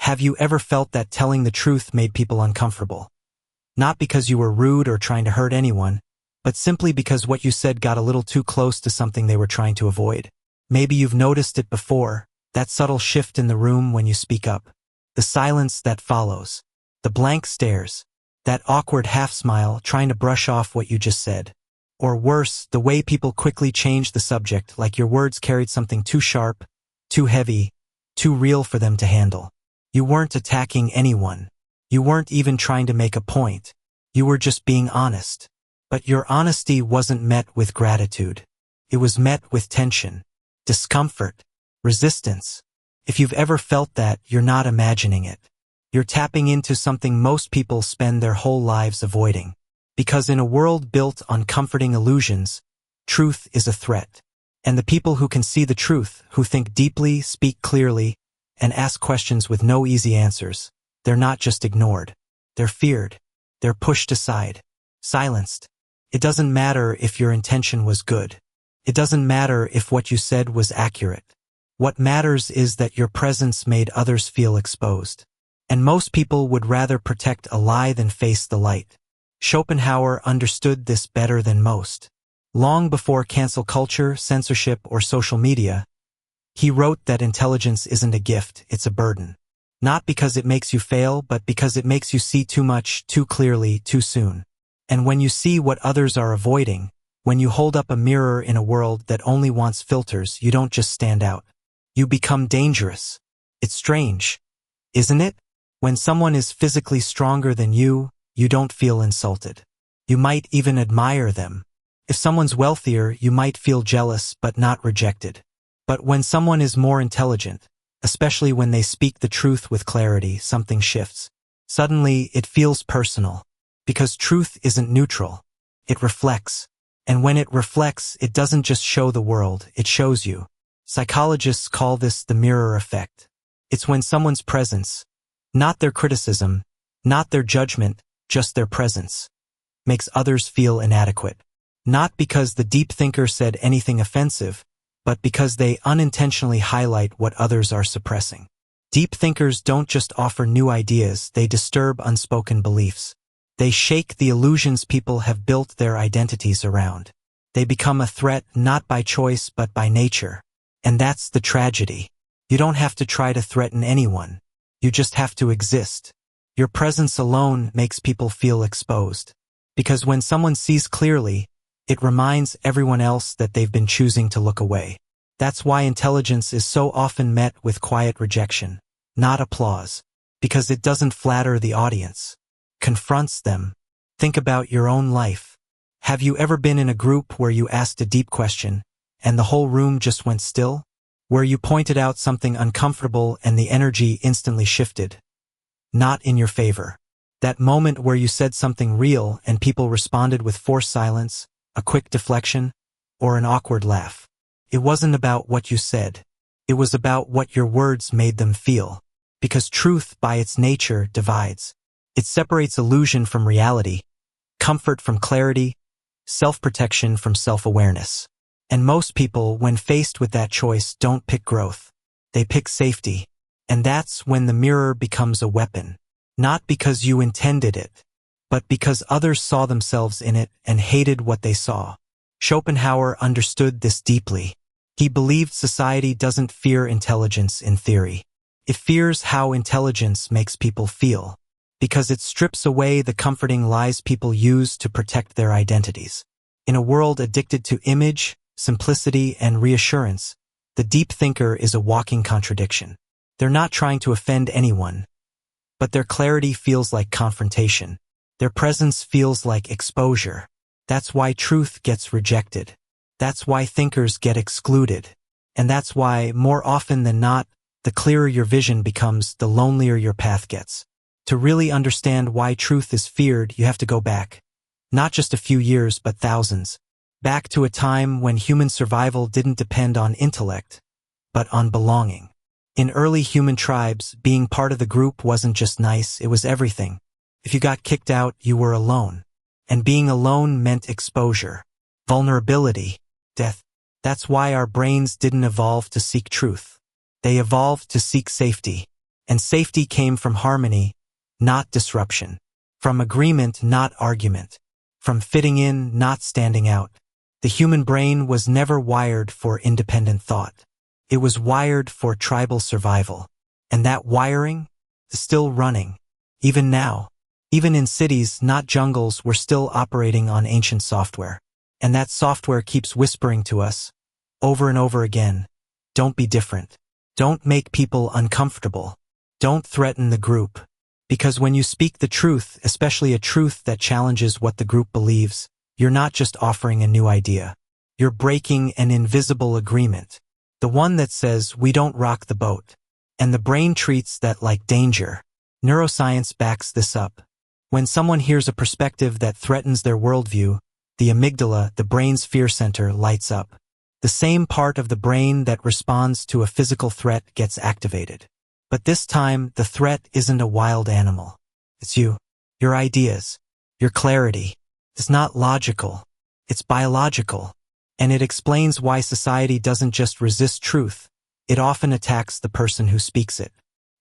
Have you ever felt that telling the truth made people uncomfortable? Not because you were rude or trying to hurt anyone, but simply because what you said got a little too close to something they were trying to avoid. Maybe you've noticed it before, that subtle shift in the room when you speak up. The silence that follows. The blank stares. That awkward half-smile trying to brush off what you just said. Or worse, the way people quickly change the subject like your words carried something too sharp, too heavy, too real for them to handle. You weren't attacking anyone. You weren't even trying to make a point. You were just being honest. But your honesty wasn't met with gratitude. It was met with tension, discomfort, resistance. If you've ever felt that, you're not imagining it. You're tapping into something most people spend their whole lives avoiding. Because in a world built on comforting illusions, truth is a threat. And the people who can see the truth, who think deeply, speak clearly, and ask questions with no easy answers, they're not just ignored. They're feared. They're pushed aside. Silenced. It doesn't matter if your intention was good. It doesn't matter if what you said was accurate. What matters is that your presence made others feel exposed. And most people would rather protect a lie than face the light. Schopenhauer understood this better than most. Long before cancel culture, censorship, or social media, he wrote that intelligence isn't a gift, it's a burden. Not because it makes you fail, but because it makes you see too much, too clearly, too soon. And when you see what others are avoiding, when you hold up a mirror in a world that only wants filters, you don't just stand out. You become dangerous. It's strange, isn't it? When someone is physically stronger than you don't feel insulted. You might even admire them. If someone's wealthier, you might feel jealous but not rejected. But when someone is more intelligent, especially when they speak the truth with clarity, something shifts. Suddenly, it feels personal. Because truth isn't neutral. It reflects. And when it reflects, it doesn't just show the world, it shows you. Psychologists call this the mirror effect. It's when someone's presence, not their criticism, not their judgment, just their presence, makes others feel inadequate. Not because the deep thinker said anything offensive, but because they unintentionally highlight what others are suppressing. Deep thinkers don't just offer new ideas, they disturb unspoken beliefs. They shake the illusions people have built their identities around. They become a threat not by choice but by nature. And that's the tragedy. You don't have to try to threaten anyone. You just have to exist. Your presence alone makes people feel exposed. Because when someone sees clearly, it reminds everyone else that they've been choosing to look away. That's why intelligence is so often met with quiet rejection, not applause, because it doesn't flatter the audience. Confronts them. Think about your own life. Have you ever been in a group where you asked a deep question, and the whole room just went still? Where you pointed out something uncomfortable and the energy instantly shifted? Not in your favor. That moment where you said something real and people responded with forced silence, a quick deflection, or an awkward laugh. It wasn't about what you said. It was about what your words made them feel. Because truth, by its nature, divides. It separates illusion from reality, comfort from clarity, self-protection from self-awareness. And most people, when faced with that choice, don't pick growth. They pick safety. And that's when the mirror becomes a weapon. Not because you intended it, but because others saw themselves in it and hated what they saw. Schopenhauer understood this deeply. He believed society doesn't fear intelligence in theory. It fears how intelligence makes people feel. Because it strips away the comforting lies people use to protect their identities. In a world addicted to image, simplicity, and reassurance, the deep thinker is a walking contradiction. They're not trying to offend anyone, but their clarity feels like confrontation. Their presence feels like exposure. That's why truth gets rejected. That's why thinkers get excluded. And that's why, more often than not, the clearer your vision becomes, the lonelier your path gets. To really understand why truth is feared, you have to go back. Not just a few years, but thousands. Back to a time when human survival didn't depend on intellect, but on belonging. In early human tribes, being part of the group wasn't just nice, it was everything. If you got kicked out, you were alone. And being alone meant exposure, vulnerability, death. That's why our brains didn't evolve to seek truth. They evolved to seek safety. And safety came from harmony, not disruption. From agreement, not argument. From fitting in, not standing out. The human brain was never wired for independent thought. It was wired for tribal survival. And that wiring is still running. Even now. Even in cities, not jungles, we're still operating on ancient software. And that software keeps whispering to us, over and over again, don't be different. Don't make people uncomfortable. Don't threaten the group. Because when you speak the truth, especially a truth that challenges what the group believes, you're not just offering a new idea. You're breaking an invisible agreement. The one that says, we don't rock the boat. And the brain treats that like danger. Neuroscience backs this up. When someone hears a perspective that threatens their worldview, the amygdala, the brain's fear center, lights up. The same part of the brain that responds to a physical threat gets activated. But this time, the threat isn't a wild animal. It's you. Your ideas. Your clarity. It's not logical. It's biological. And it explains why society doesn't just resist truth. It often attacks the person who speaks it.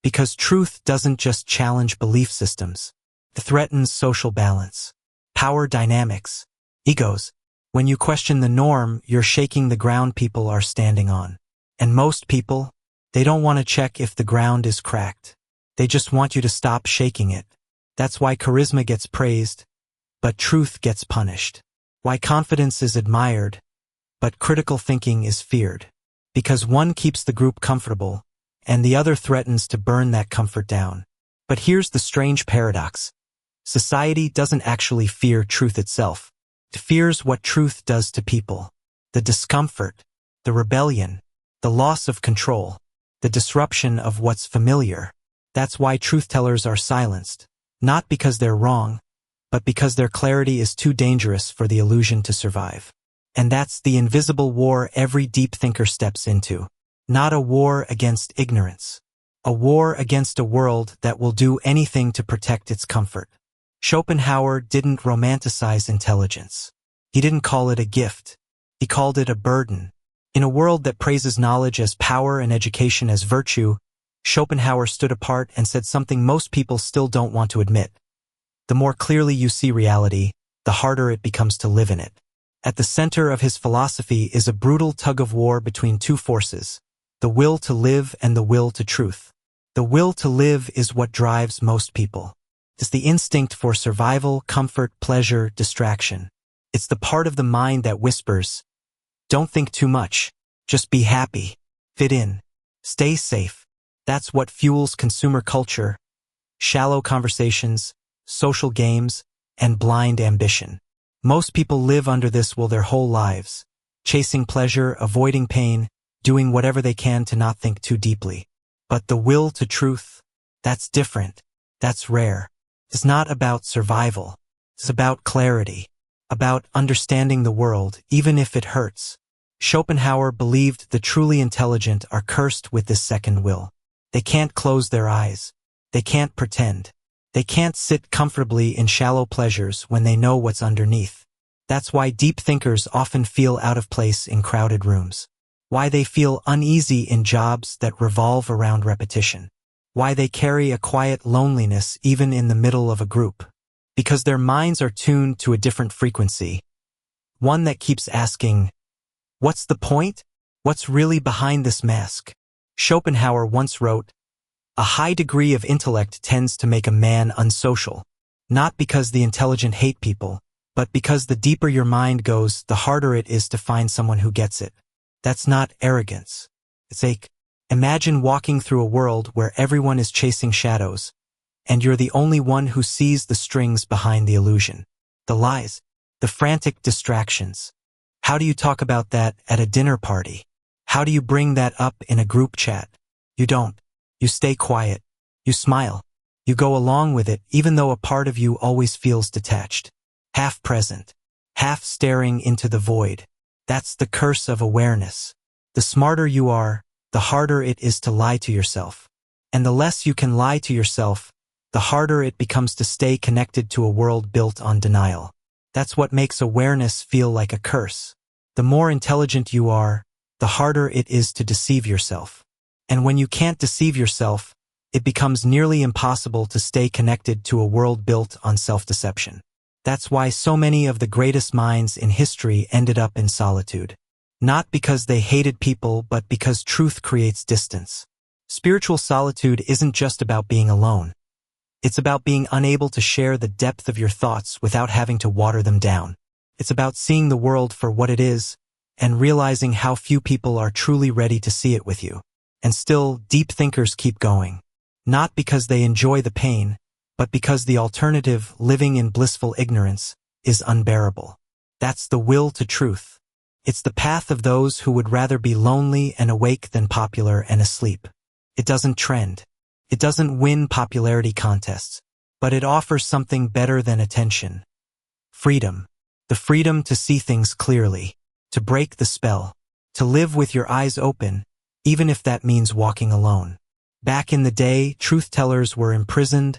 Because truth doesn't just challenge belief systems. It threatens social balance, power dynamics, egos. When you question the norm, you're shaking the ground people are standing on. And most people, they don't want to check if the ground is cracked. They just want you to stop shaking it. That's why charisma gets praised, but truth gets punished. Why confidence is admired, but critical thinking is feared. Because one keeps the group comfortable, and the other threatens to burn that comfort down. But here's the strange paradox. Society doesn't actually fear truth itself. It fears what truth does to people. The discomfort, the rebellion, the loss of control, the disruption of what's familiar. That's why truth-tellers are silenced. Not because they're wrong, but because their clarity is too dangerous for the illusion to survive. And that's the invisible war every deep thinker steps into. Not a war against ignorance. A war against a world that will do anything to protect its comfort. Schopenhauer didn't romanticize intelligence. He didn't call it a gift. He called it a burden. In a world that praises knowledge as power and education as virtue, Schopenhauer stood apart and said something most people still don't want to admit. The more clearly you see reality, the harder it becomes to live in it. At the center of his philosophy is a brutal tug-of-war between two forces, the will to live and the will to truth. The will to live is what drives most people. It's the instinct for survival, comfort, pleasure, distraction. It's the part of the mind that whispers, don't think too much, just be happy, fit in, stay safe. That's what fuels consumer culture, shallow conversations, social games, and blind ambition. Most people live under this will their whole lives, chasing pleasure, avoiding pain, doing whatever they can to not think too deeply. But the will to truth, that's different, that's rare. It's not about survival. It's about clarity, about understanding the world, even if it hurts. Schopenhauer believed the truly intelligent are cursed with this second will. They can't close their eyes. They can't pretend. They can't sit comfortably in shallow pleasures when they know what's underneath. That's why deep thinkers often feel out of place in crowded rooms. Why they feel uneasy in jobs that revolve around repetition. Why they carry a quiet loneliness even in the middle of a group. Because their minds are tuned to a different frequency. One that keeps asking, what's the point? What's really behind this mask? Schopenhauer once wrote, a high degree of intellect tends to make a man unsocial. Not because the intelligent hate people, but because the deeper your mind goes, the harder it is to find someone who gets it. That's not arrogance. It's ache. Imagine walking through a world where everyone is chasing shadows, and you're the only one who sees the strings behind the illusion. The lies, the frantic distractions. How do you talk about that at a dinner party? How do you bring that up in a group chat? You don't. You stay quiet. You smile. You go along with it even though a part of you always feels detached. Half present. Half staring into the void. That's the curse of awareness. The smarter you are, the harder it is to lie to yourself. And the less you can lie to yourself, the harder it becomes to stay connected to a world built on denial. That's what makes awareness feel like a curse. The more intelligent you are, the harder it is to deceive yourself. And when you can't deceive yourself, it becomes nearly impossible to stay connected to a world built on self-deception. That's why so many of the greatest minds in history ended up in solitude. Not because they hated people, but because truth creates distance. Spiritual solitude isn't just about being alone. It's about being unable to share the depth of your thoughts without having to water them down. It's about seeing the world for what it is and realizing how few people are truly ready to see it with you. And still, deep thinkers keep going. Not because they enjoy the pain, but because the alternative, living in blissful ignorance, is unbearable. That's the will to truth. It's the path of those who would rather be lonely and awake than popular and asleep. It doesn't trend. It doesn't win popularity contests, but it offers something better than attention. Freedom. The freedom to see things clearly, to break the spell, to live with your eyes open, even if that means walking alone. Back in the day, truth-tellers were imprisoned,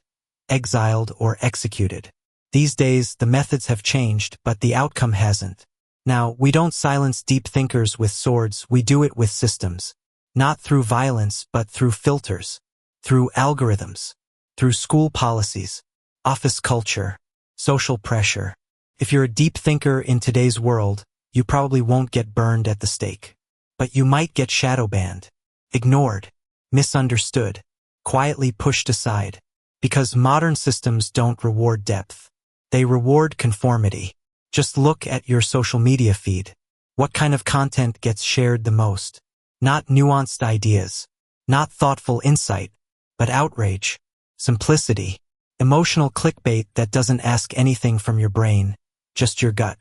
exiled, or executed. These days, the methods have changed, but the outcome hasn't. Now, we don't silence deep thinkers with swords, we do it with systems. Not through violence, but through filters, through algorithms, through school policies, office culture, social pressure. If you're a deep thinker in today's world, you probably won't get burned at the stake. But you might get shadow banned, ignored, misunderstood, quietly pushed aside, because modern systems don't reward depth. They reward conformity. Just look at your social media feed. What kind of content gets shared the most? Not nuanced ideas, not thoughtful insight, but outrage, simplicity, emotional clickbait that doesn't ask anything from your brain, just your gut.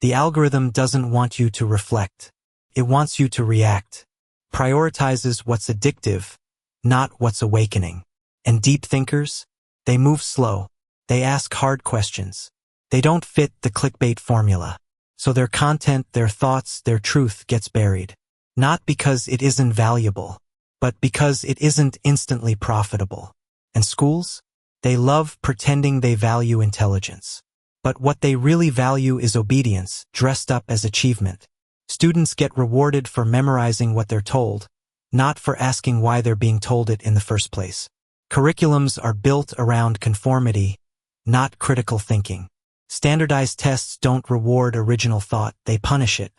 The algorithm doesn't want you to reflect. It wants you to react. Prioritizes what's addictive, not what's awakening. And deep thinkers? They move slow. They ask hard questions. They don't fit the clickbait formula. So their content, their thoughts, their truth gets buried. Not because it isn't valuable, but because it isn't instantly profitable. And schools? They love pretending they value intelligence. But what they really value is obedience, dressed up as achievement. Students get rewarded for memorizing what they're told, not for asking why they're being told it in the first place. Curriculums are built around conformity, not critical thinking. Standardized tests don't reward original thought, they punish it.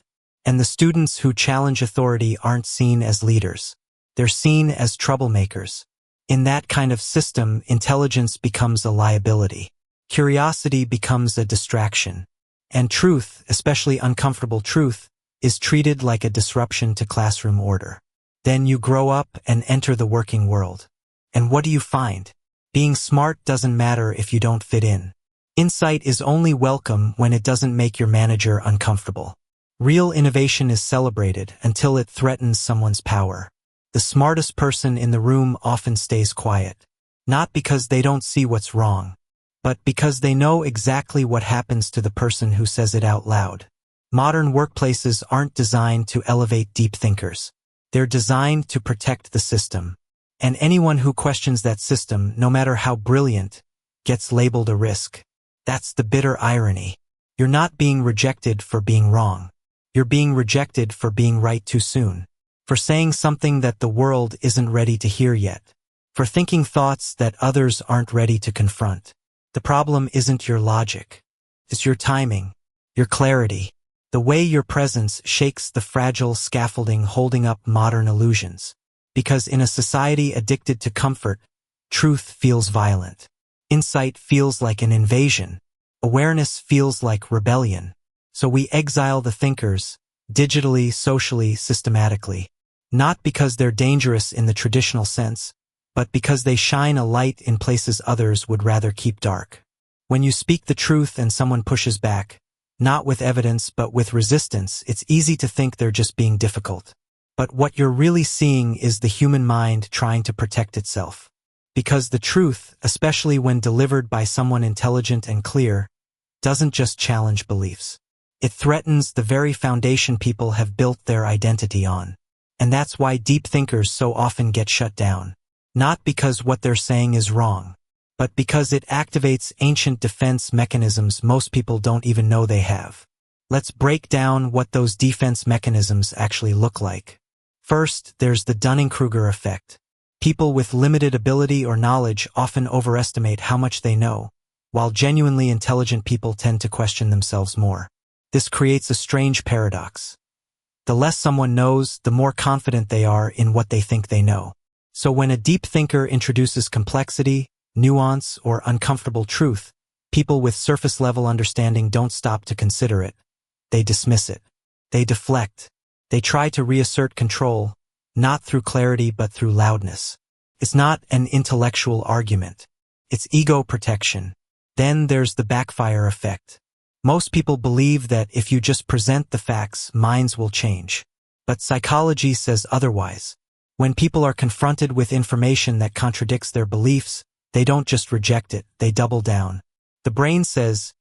And the students who challenge authority aren't seen as leaders. They're seen as troublemakers. In that kind of system, intelligence becomes a liability. Curiosity becomes a distraction. And truth, especially uncomfortable truth, is treated like a disruption to classroom order. Then you grow up and enter the working world. And what do you find? Being smart doesn't matter if you don't fit in. Insight is only welcome when it doesn't make your manager uncomfortable. Real innovation is celebrated until it threatens someone's power. The smartest person in the room often stays quiet. Not because they don't see what's wrong, but because they know exactly what happens to the person who says it out loud. Modern workplaces aren't designed to elevate deep thinkers. They're designed to protect the system. And anyone who questions that system, no matter how brilliant, gets labeled a risk. That's the bitter irony. You're not being rejected for being wrong. You're being rejected for being right too soon. For saying something that the world isn't ready to hear yet. For thinking thoughts that others aren't ready to confront. The problem isn't your logic. It's your timing, your clarity, the way your presence shakes the fragile scaffolding holding up modern illusions. Because in a society addicted to comfort, truth feels violent. Insight feels like an invasion. Awareness feels like rebellion. So we exile the thinkers, digitally, socially, systematically. Not because they're dangerous in the traditional sense, but because they shine a light in places others would rather keep dark. When you speak the truth and someone pushes back, not with evidence but with resistance, it's easy to think they're just being difficult. But what you're really seeing is the human mind trying to protect itself. Because the truth, especially when delivered by someone intelligent and clear, doesn't just challenge beliefs. It threatens the very foundation people have built their identity on. And that's why deep thinkers so often get shut down. Not because what they're saying is wrong, but because it activates ancient defense mechanisms most people don't even know they have. Let's break down what those defense mechanisms actually look like. First, there's the Dunning-Kruger effect. People with limited ability or knowledge often overestimate how much they know, while genuinely intelligent people tend to question themselves more. This creates a strange paradox. The less someone knows, the more confident they are in what they think they know. So when a deep thinker introduces complexity, nuance, or uncomfortable truth, people with surface-level understanding don't stop to consider it. They dismiss it. They deflect. They try to reassert control, not through clarity but through loudness. It's not an intellectual argument. It's ego protection. Then there's the backfire effect. Most people believe that if you just present the facts, minds will change. But psychology says otherwise. When people are confronted with information that contradicts their beliefs, they don't just reject it, they double down. The brain says,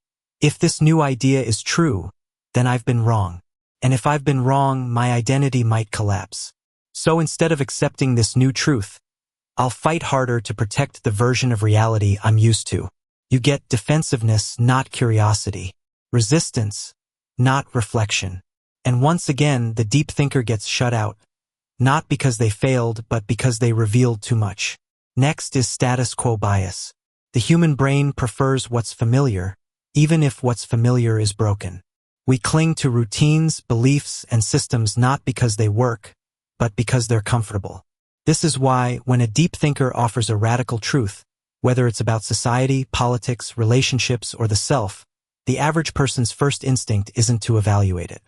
if this new idea is true, then I've been wrong. And if I've been wrong, my identity might collapse. So instead of accepting this new truth, I'll fight harder to protect the version of reality I'm used to. You get defensiveness, not curiosity. Resistance, not reflection. And once again, the deep thinker gets shut out, not because they failed, but because they revealed too much. Next is status quo bias. The human brain prefers what's familiar, even if what's familiar is broken. We cling to routines, beliefs, and systems not because they work, but because they're comfortable. This is why, when a deep thinker offers a radical truth, whether it's about society, politics, relationships, or the self, the average person's first instinct isn't to evaluate it.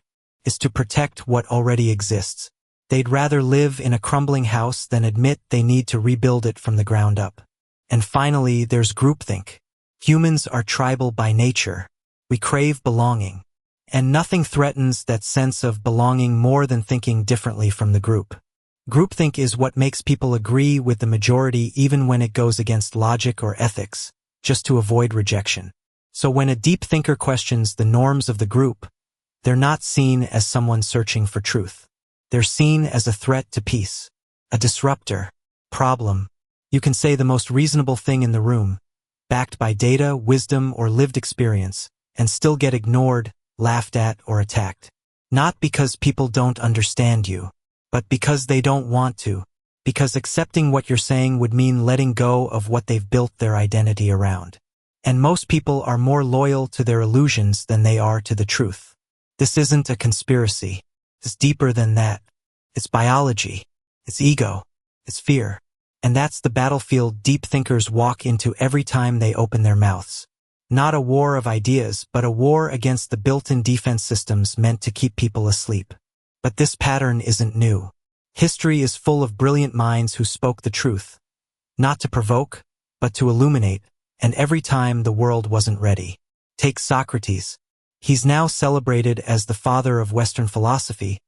It's to protect what already exists. They'd rather live in a crumbling house than admit they need to rebuild it from the ground up. And finally, there's groupthink. Humans are tribal by nature. We crave belonging. And nothing threatens that sense of belonging more than thinking differently from the group. Groupthink is what makes people agree with the majority even when it goes against logic or ethics, just to avoid rejection. So when a deep thinker questions the norms of the group, they're not seen as someone searching for truth. They're seen as a threat to peace, a disruptor, problem. You can say the most reasonable thing in the room, backed by data, wisdom, or lived experience, and still get ignored, laughed at, or attacked. Not because people don't understand you, but because they don't want to, because accepting what you're saying would mean letting go of what they've built their identity around. And most people are more loyal to their illusions than they are to the truth. This isn't a conspiracy. It's deeper than that. It's biology. It's ego. It's fear. And that's the battlefield deep thinkers walk into every time they open their mouths. Not a war of ideas, but a war against the built-in defense systems meant to keep people asleep. But this pattern isn't new. History is full of brilliant minds who spoke the truth. Not to provoke, but to illuminate, and every time the world wasn't ready. Take Socrates. He's now celebrated as the father of Western philosophy,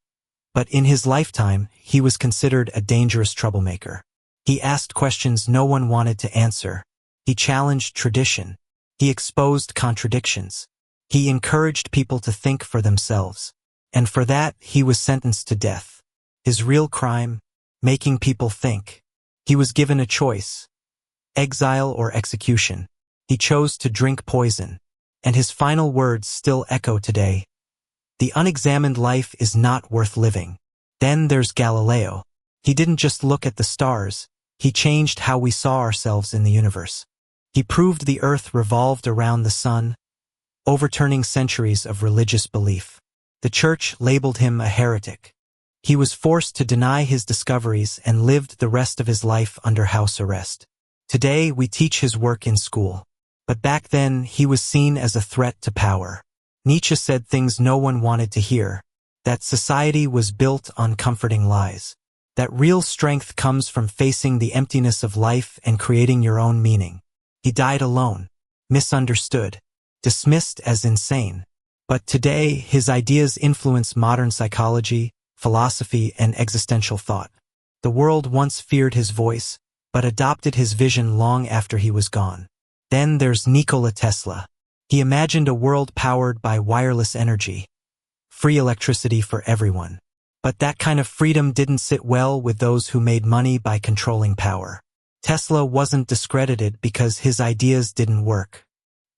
but in his lifetime, he was considered a dangerous troublemaker. He asked questions no one wanted to answer. He challenged tradition. He exposed contradictions. He encouraged people to think for themselves. And for that, he was sentenced to death. His real crime? Making people think. He was given a choice. Exile or execution. He chose to drink poison. And his final words still echo today. The unexamined life is not worth living. Then there's Galileo. He didn't just look at the stars. He changed how we saw ourselves in the universe. He proved the earth revolved around the sun, overturning centuries of religious belief. The church labeled him a heretic. He was forced to deny his discoveries and lived the rest of his life under house arrest. Today, we teach his work in school. But back then, he was seen as a threat to power. Nietzsche said things no one wanted to hear, that society was built on comforting lies, that real strength comes from facing the emptiness of life and creating your own meaning. He died alone, misunderstood, dismissed as insane. But today, his ideas influence modern psychology, philosophy, and existential thought. The world once feared his voice, but adopted his vision long after he was gone. Then there's Nikola Tesla. He imagined a world powered by wireless energy, free electricity for everyone. But that kind of freedom didn't sit well with those who made money by controlling power. Tesla wasn't discredited because his ideas didn't work.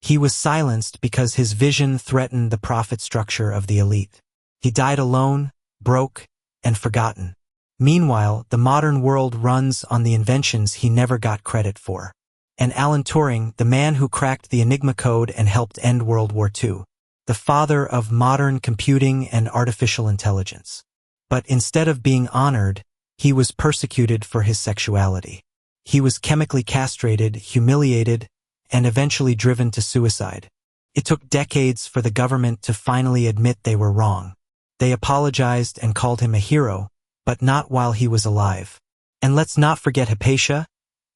He was silenced because his vision threatened the profit structure of the elite. He died alone, broke, and forgotten. Meanwhile, the modern world runs on the inventions he never got credit for. And Alan Turing, the man who cracked the Enigma code and helped end World War II, the father of modern computing and artificial intelligence. But instead of being honored, he was persecuted for his sexuality. He was chemically castrated, humiliated, and eventually driven to suicide. It took decades for the government to finally admit they were wrong. They apologized and called him a hero, but not while he was alive. And let's not forget Hypatia,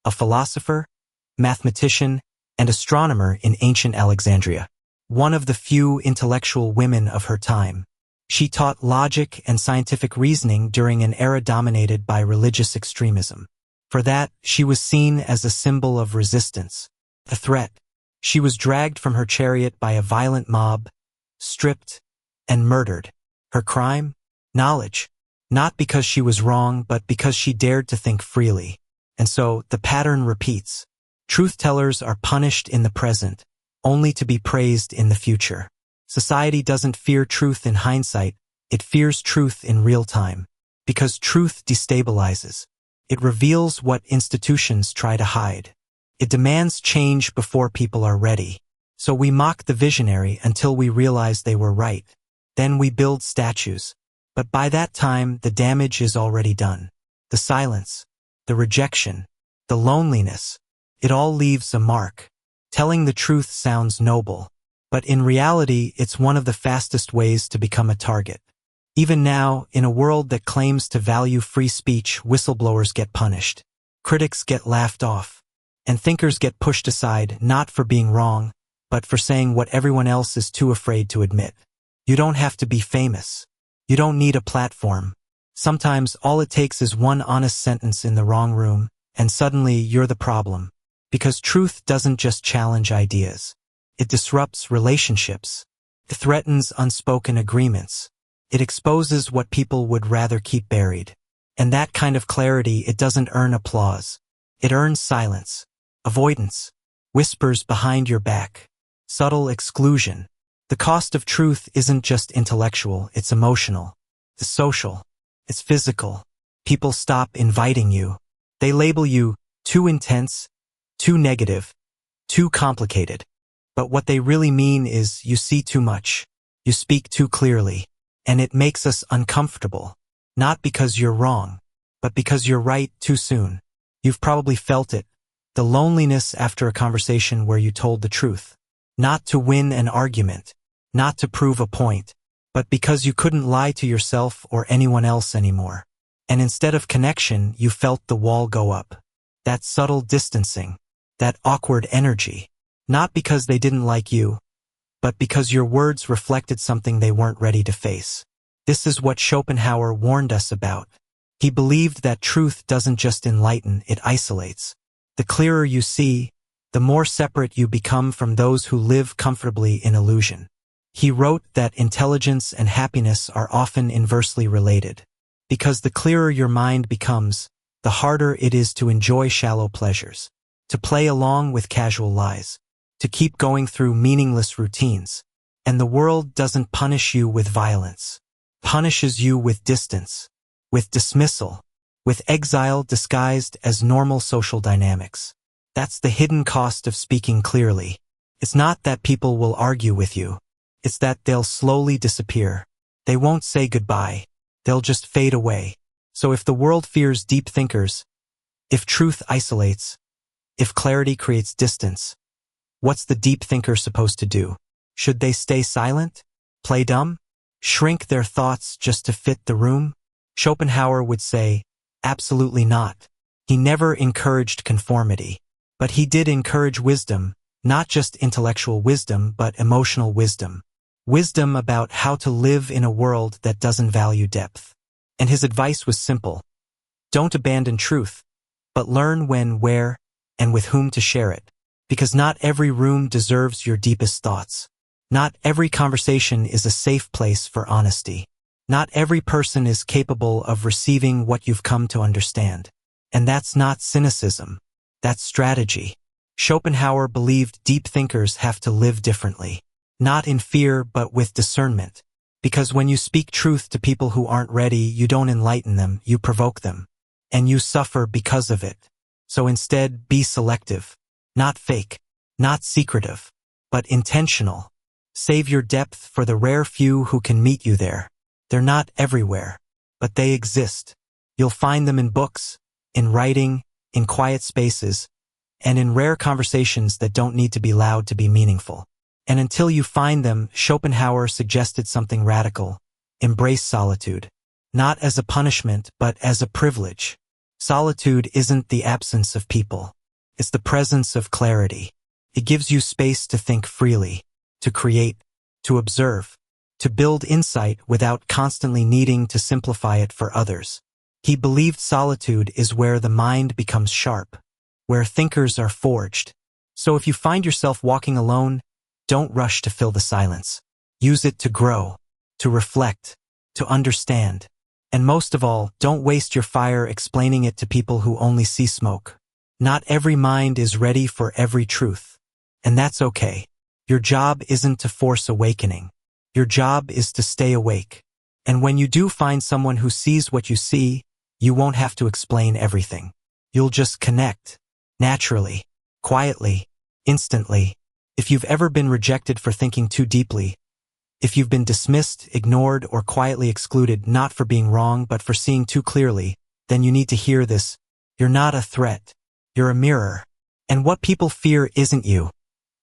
a philosopher, mathematician, and astronomer in ancient Alexandria. One of the few intellectual women of her time. She taught logic and scientific reasoning during an era dominated by religious extremism. For that, she was seen as a symbol of resistance, a threat. She was dragged from her chariot by a violent mob, stripped, and murdered. Her crime? Knowledge. Not because she was wrong, but because she dared to think freely. And so, the pattern repeats. Truth-tellers are punished in the present, only to be praised in the future. Society doesn't fear truth in hindsight, it fears truth in real time. Because truth destabilizes. It reveals what institutions try to hide. It demands change before people are ready. So we mock the visionary until we realize they were right. Then we build statues. But by that time, the damage is already done. The silence, the rejection, the loneliness, it all leaves a mark. Telling the truth sounds noble, but in reality, it's one of the fastest ways to become a target. Even now, in a world that claims to value free speech, whistleblowers get punished. Critics get laughed off. And thinkers get pushed aside, not for being wrong, but for saying what everyone else is too afraid to admit. You don't have to be famous. You don't need a platform. Sometimes all it takes is one honest sentence in the wrong room, and suddenly you're the problem. Because truth doesn't just challenge ideas. It disrupts relationships. It threatens unspoken agreements. It exposes what people would rather keep buried. And that kind of clarity, it doesn't earn applause. It earns silence, avoidance, whispers behind your back, subtle exclusion. The cost of truth isn't just intellectual, it's emotional. It's social. It's physical. People stop inviting you. They label you too intense, too negative, too complicated. But what they really mean is you see too much. You speak too clearly. And it makes us uncomfortable. Not because you're wrong, but because you're right too soon. You've probably felt it. The loneliness after a conversation where you told the truth. Not to win an argument. Not to prove a point. But because you couldn't lie to yourself or anyone else anymore. And instead of connection, you felt the wall go up. That subtle distancing. That awkward energy. Not because they didn't like you, but because your words reflected something they weren't ready to face. This is what Schopenhauer warned us about. He believed that truth doesn't just enlighten, it isolates. The clearer you see, the more separate you become from those who live comfortably in illusion. He wrote that intelligence and happiness are often inversely related. Because the clearer your mind becomes, the harder it is to enjoy shallow pleasures, to play along with casual lies, to keep going through meaningless routines. And the world doesn't punish you with violence. Punishes you with distance, with dismissal, with exile disguised as normal social dynamics. That's the hidden cost of speaking clearly. It's not that people will argue with you. It's that they'll slowly disappear. They won't say goodbye. They'll just fade away. So if the world fears deep thinkers, if truth isolates, if clarity creates distance, what's the deep thinker supposed to do? Should they stay silent? Play dumb? Shrink their thoughts just to fit the room? Schopenhauer would say, absolutely not. He never encouraged conformity. But he did encourage wisdom, not just intellectual wisdom, but emotional wisdom. Wisdom about how to live in a world that doesn't value depth. And his advice was simple. Don't abandon truth, but learn when, where, and with whom to share it. Because not every room deserves your deepest thoughts. Not every conversation is a safe place for honesty. Not every person is capable of receiving what you've come to understand. And that's not cynicism. That's strategy. Schopenhauer believed deep thinkers have to live differently. Not in fear, but with discernment. Because when you speak truth to people who aren't ready, you don't enlighten them, you provoke them. And you suffer because of it. So instead, be selective. Not fake. Not secretive. But intentional. Save your depth for the rare few who can meet you there. They're not everywhere. But they exist. You'll find them in books, in writing, in quiet spaces, and in rare conversations that don't need to be loud to be meaningful. And until you find them, Schopenhauer suggested something radical. Embrace solitude. Not as a punishment, but as a privilege. Solitude isn't the absence of people. It's the presence of clarity. It gives you space to think freely, to create, to observe, to build insight without constantly needing to simplify it for others. He believed solitude is where the mind becomes sharp, where thinkers are forged. So if you find yourself walking alone, don't rush to fill the silence. Use it to grow, to reflect, to understand. And most of all, don't waste your fire explaining it to people who only see smoke. Not every mind is ready for every truth. And that's okay. Your job isn't to force awakening. Your job is to stay awake. And when you do find someone who sees what you see, you won't have to explain everything. You'll just connect. Naturally. Quietly. Instantly. If you've ever been rejected for thinking too deeply, if you've been dismissed, ignored, or quietly excluded not for being wrong but for seeing too clearly, then you need to hear this. You're not a threat. You're a mirror. And what people fear isn't you.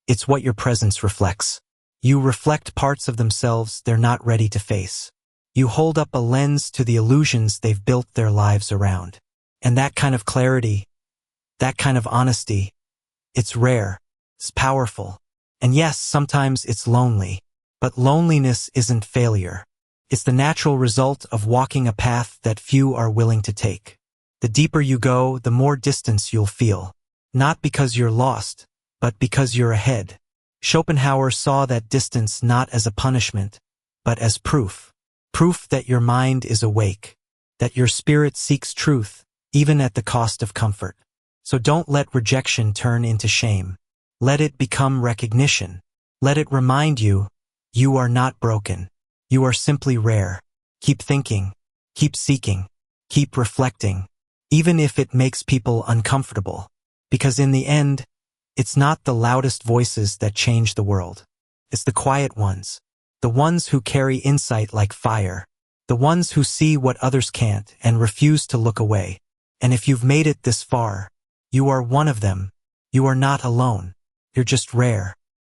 It's what your presence reflects. You reflect parts of themselves they're not ready to face. You hold up a lens to the illusions they've built their lives around. And that kind of clarity, that kind of honesty, it's rare, it's powerful. And yes, sometimes it's lonely. But loneliness isn't failure. It's the natural result of walking a path that few are willing to take. The deeper you go, the more distance you'll feel. Not because you're lost, but because you're ahead. Schopenhauer saw that distance not as a punishment, but as proof. Proof that your mind is awake, that your spirit seeks truth, even at the cost of comfort. So don't let rejection turn into shame. Let it become recognition. Let it remind you, you are not broken. You are simply rare. Keep thinking. Keep seeking. Keep reflecting. Even if it makes people uncomfortable. Because in the end, it's not the loudest voices that change the world. It's the quiet ones. The ones who carry insight like fire. The ones who see what others can't and refuse to look away. And if you've made it this far, you are one of them. You are not alone. You're just rare.